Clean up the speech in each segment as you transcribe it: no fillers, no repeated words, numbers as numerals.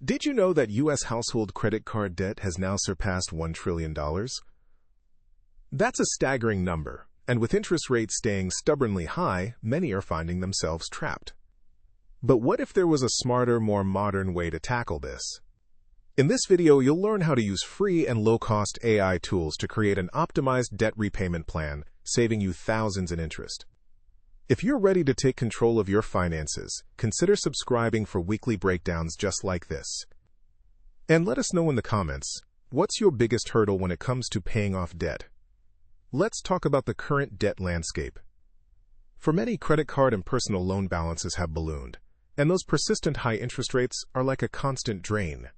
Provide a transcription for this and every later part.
Did you know that U.S. household credit card debt has now surpassed $1 trillion? That's a staggering number, and with interest rates staying stubbornly high, many are finding themselves trapped. But what if there was a smarter, more modern way to tackle this? In this video, you'll learn how to use free and low-cost AI tools to create an optimized debt repayment plan, saving you thousands in interest. If you're ready to take control of your finances, consider subscribing for weekly breakdowns just like this. And let us know in the comments, what's your biggest hurdle when it comes to paying off debt? Let's talk about the current debt landscape. For many, credit card and personal loan balances have ballooned, and those persistent high interest rates are like a constant drain.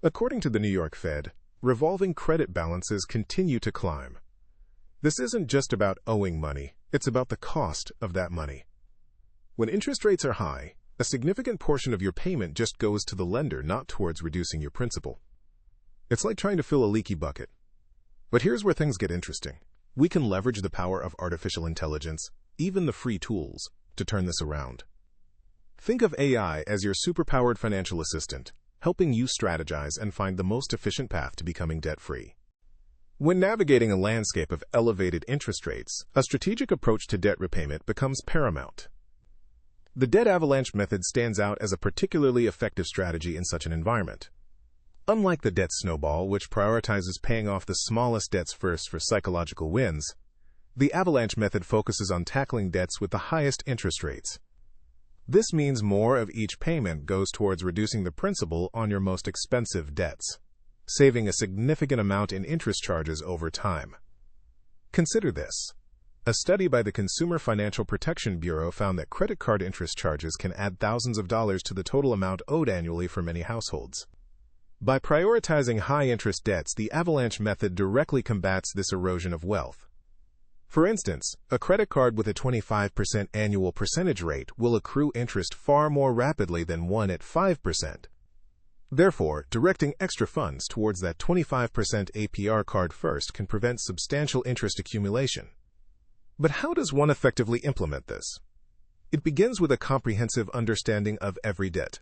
According to the New York Fed, revolving credit balances continue to climb. This isn't just about owing money, it's about the cost of that money. When interest rates are high, a significant portion of your payment just goes to the lender, not towards reducing your principal. It's like trying to fill a leaky bucket. But here's where things get interesting. We can leverage the power of artificial intelligence, even the free tools, to turn this around. Think of AI as your superpowered financial assistant, helping you strategize and find the most efficient path to becoming debt-free. When navigating a landscape of elevated interest rates, a strategic approach to debt repayment becomes paramount. The debt avalanche method stands out as a particularly effective strategy in such an environment. Unlike the debt snowball, which prioritizes paying off the smallest debts first for psychological wins, the avalanche method focuses on tackling debts with the highest interest rates. This means more of each payment goes towards reducing the principal on your most expensive debts, saving a significant amount in interest charges over time. Consider this. A study by the Consumer Financial Protection Bureau found that credit card interest charges can add thousands of dollars to the total amount owed annually for many households. By prioritizing high-interest debts, the avalanche method directly combats this erosion of wealth. For instance, a credit card with a 25% annual percentage rate will accrue interest far more rapidly than one at 5%. Therefore, directing extra funds towards that 25% APR card first can prevent substantial interest accumulation. But how does one effectively implement this? It begins with a comprehensive understanding of every debt.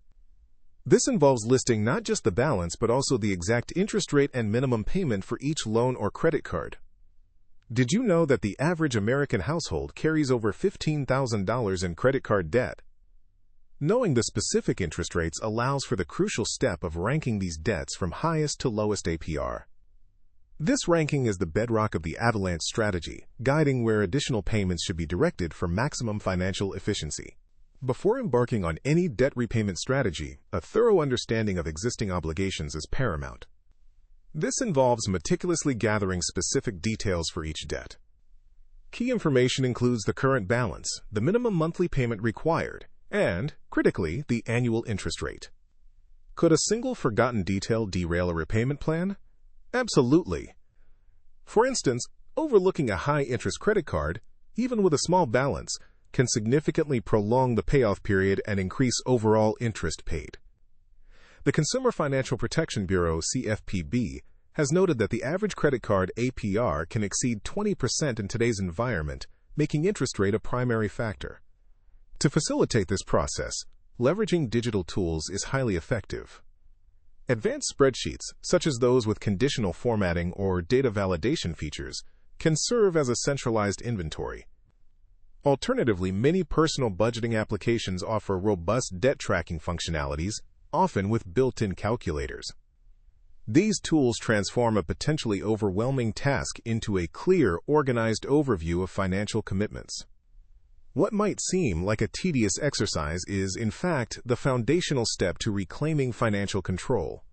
This involves listing not just the balance but also the exact interest rate and minimum payment for each loan or credit card. Did you know that the average American household carries over $15,000 in credit card debt? Knowing the specific interest rates allows for the crucial step of ranking these debts from highest to lowest APR. This ranking is the bedrock of the avalanche strategy, guiding where additional payments should be directed for maximum financial efficiency. Before embarking on any debt repayment strategy, a thorough understanding of existing obligations is paramount. This involves meticulously gathering specific details for each debt. Key information includes the current balance, the minimum monthly payment required, and, critically, the annual interest rate. Could a single forgotten detail derail a repayment plan? Absolutely. For instance, overlooking a high-interest credit card, even with a small balance, can significantly prolong the payoff period and increase overall interest paid. The Consumer Financial Protection Bureau, CFPB, has noted that the average credit card APR can exceed 20% in today's environment, making interest rate a primary factor. To facilitate this process, leveraging digital tools is highly effective. Advanced spreadsheets, such as those with conditional formatting or data validation features, can serve as a centralized inventory. Alternatively, many personal budgeting applications offer robust debt tracking functionalities, often with built-in calculators. These tools transform a potentially overwhelming task into a clear, organized overview of financial commitments. What might seem like a tedious exercise is, in fact, the foundational step to reclaiming financial control.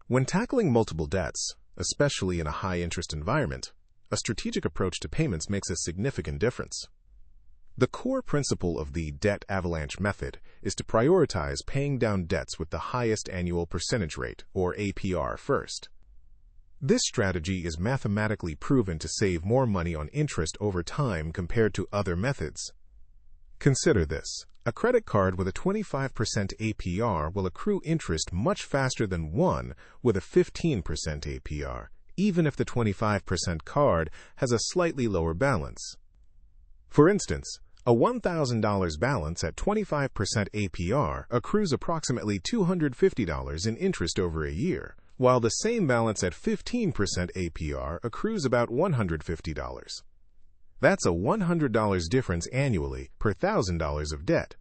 When tackling multiple debts, especially in a high-interest environment, a strategic approach to payments makes a significant difference. The core principle of the debt avalanche method is to prioritize paying down debts with the highest annual percentage rate, or APR, first. This strategy is mathematically proven to save more money on interest over time compared to other methods. Consider this. A credit card with a 25% APR will accrue interest much faster than one with a 15% APR, even if the 25% card has a slightly lower balance. For instance, A $1,000 balance at 25% APR accrues approximately $250 in interest over a year, while the same balance at 15% APR accrues about $150. That's a $100 difference annually per $1,000 of debt.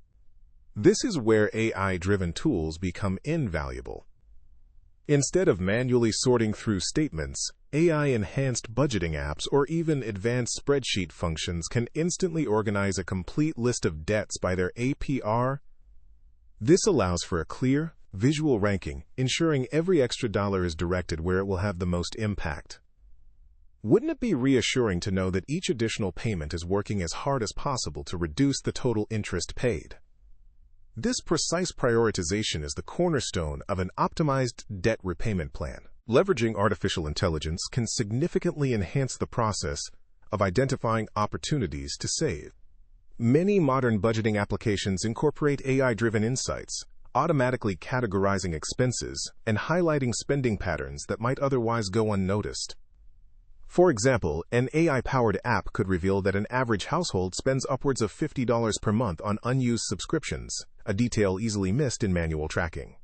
This is where AI-driven tools become invaluable. Instead of manually sorting through statements, AI-enhanced budgeting apps or even advanced spreadsheet functions can instantly organize a complete list of debts by their APR. This allows for a clear, visual ranking, ensuring every extra dollar is directed where it will have the most impact. Wouldn't it be reassuring to know that each additional payment is working as hard as possible to reduce the total interest paid? This precise prioritization is the cornerstone of an optimized debt repayment plan. Leveraging artificial intelligence can significantly enhance the process of identifying opportunities to save. Many modern budgeting applications incorporate AI-driven insights, automatically categorizing expenses and highlighting spending patterns that might otherwise go unnoticed. For example, an AI-powered app could reveal that an average household spends upwards of $50 per month on unused subscriptions, a detail easily missed in manual tracking.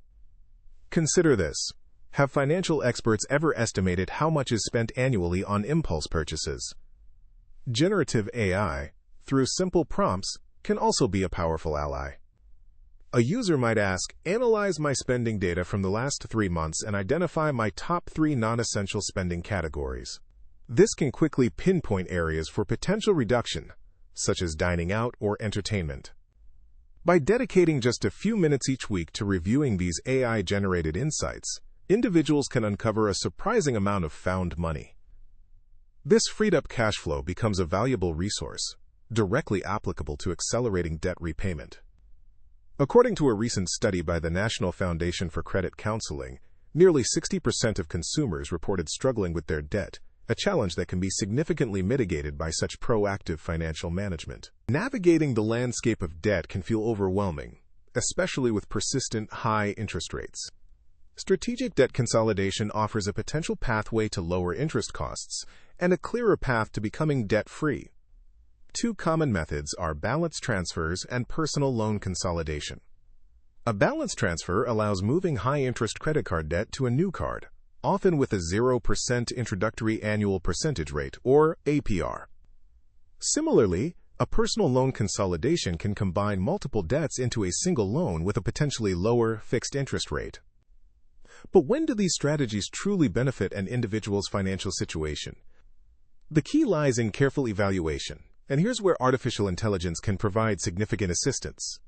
Consider this. Have financial experts ever estimated how much is spent annually on impulse purchases? Generative AI, through simple prompts, can also be a powerful ally. A user might ask, "Analyze my spending data from the last 3 months and identify my top 3 non-essential spending categories." This can quickly pinpoint areas for potential reduction, such as dining out or entertainment. By dedicating just a few minutes each week to reviewing these AI-generated insights, individuals can uncover a surprising amount of found money. This freed-up cash flow becomes a valuable resource, directly applicable to accelerating debt repayment. According to a recent study by the National Foundation for Credit Counseling, nearly 60% of consumers reported struggling with their debt, a challenge that can be significantly mitigated by such proactive financial management. Navigating the landscape of debt can feel overwhelming, especially with persistent high interest rates. Strategic debt consolidation offers a potential pathway to lower interest costs and a clearer path to becoming debt-free. Two common methods are balance transfers and personal loan consolidation. A balance transfer allows moving high-interest credit card debt to a new card, often with a 0% introductory annual percentage rate, or APR. Similarly, a personal loan consolidation can combine multiple debts into a single loan with a potentially lower fixed interest rate. But when do these strategies truly benefit an individual's financial situation? The key lies in careful evaluation, and here's where artificial intelligence can provide significant assistance.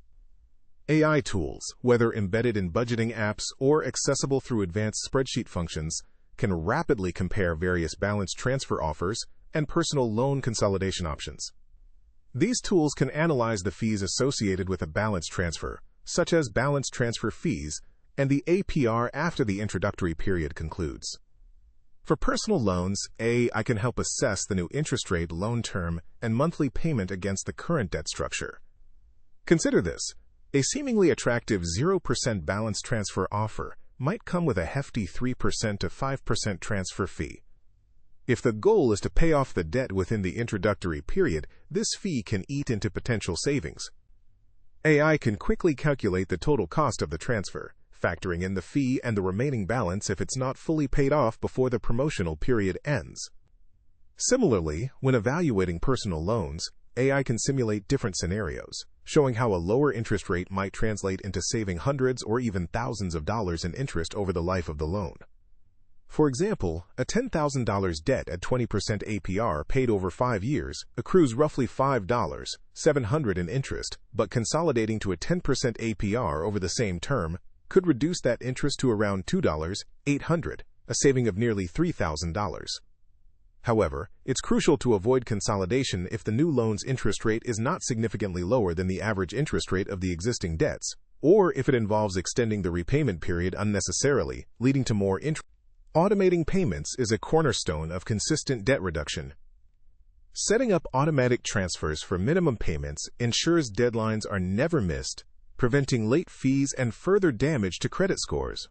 AI tools, whether embedded in budgeting apps or accessible through advanced spreadsheet functions, can rapidly compare various balance transfer offers and personal loan consolidation options. These tools can analyze the fees associated with a balance transfer, such as balance transfer fees, and the APR after the introductory period concludes. For personal loans, AI can help assess the new interest rate, loan term, and monthly payment against the current debt structure. Consider this. A seemingly attractive 0% balance transfer offer might come with a hefty 3% to 5% transfer fee. If the goal is to pay off the debt within the introductory period, this fee can eat into potential savings. AI can quickly calculate the total cost of the transfer, factoring in the fee and the remaining balance if it's not fully paid off before the promotional period ends. Similarly, when evaluating personal loans, AI can simulate different scenarios, showing how a lower interest rate might translate into saving hundreds or even thousands of dollars in interest over the life of the loan. For example, a $10,000 debt at 20% APR paid over 5 years accrues roughly $5.700 in interest, but consolidating to a 10% APR over the same term could reduce that interest to around $2.800, a saving of nearly $3,000. However, it's crucial to avoid consolidation if the new loan's interest rate is not significantly lower than the average interest rate of the existing debts, or if it involves extending the repayment period unnecessarily, leading to more interest. Automating payments is a cornerstone of consistent debt reduction. Setting up automatic transfers for minimum payments ensures deadlines are never missed, preventing late fees and further damage to credit scores.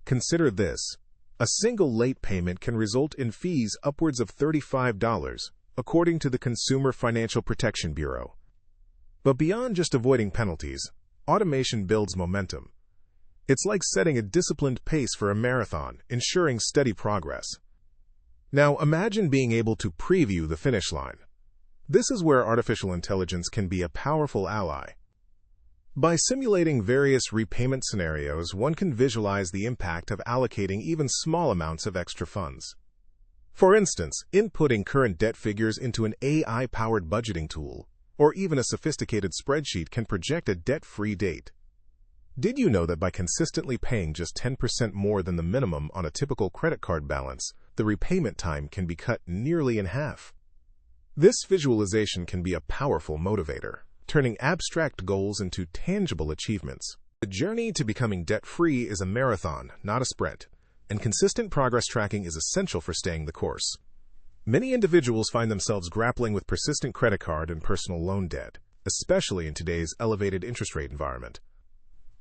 Consider this. A single late payment can result in fees upwards of $35, according to the Consumer Financial Protection Bureau. But beyond just avoiding penalties, automation builds momentum. It's like setting a disciplined pace for a marathon, ensuring steady progress. Now imagine being able to preview the finish line. This is where artificial intelligence can be a powerful ally. By simulating various repayment scenarios, one can visualize the impact of allocating even small amounts of extra funds. For instance, inputting current debt figures into an AI-powered budgeting tool, or even a sophisticated spreadsheet can project a debt-free date. Did you know that by consistently paying just 10% more than the minimum on a typical credit card balance, the repayment time can be cut nearly in half? This visualization can be a powerful motivator, turning abstract goals into tangible achievements. The journey to becoming debt-free is a marathon, not a sprint, and consistent progress tracking is essential for staying the course. Many individuals find themselves grappling with persistent credit card and personal loan debt, especially in today's elevated interest rate environment.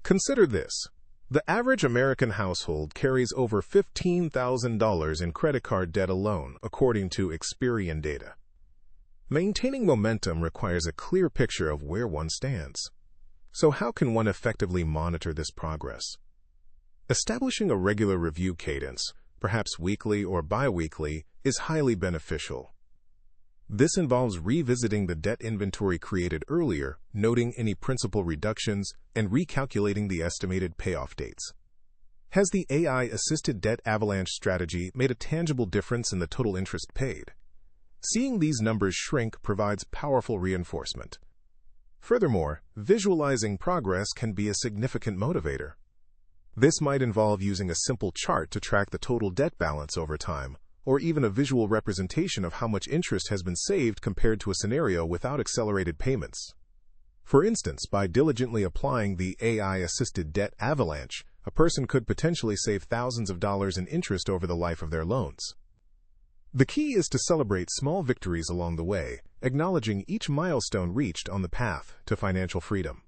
Consider this. The average American household carries over $15,000 in credit card debt alone, according to Experian data. Maintaining momentum requires a clear picture of where one stands. So how can one effectively monitor this progress? Establishing a regular review cadence, perhaps weekly or bi-weekly, is highly beneficial. This involves revisiting the debt inventory created earlier, noting any principal reductions, and recalculating the estimated payoff dates. Has the AI-Assisted Debt Avalanche strategy made a tangible difference in the total interest paid? Seeing these numbers shrink provides powerful reinforcement. Furthermore, visualizing progress can be a significant motivator. This might involve using a simple chart to track the total debt balance over time, or even a visual representation of how much interest has been saved compared to a scenario without accelerated payments. For instance, by diligently applying the AI-Assisted Debt Avalanche, a person could potentially save thousands of dollars in interest over the life of their loans. The key is to celebrate small victories along the way, acknowledging each milestone reached on the path to financial freedom.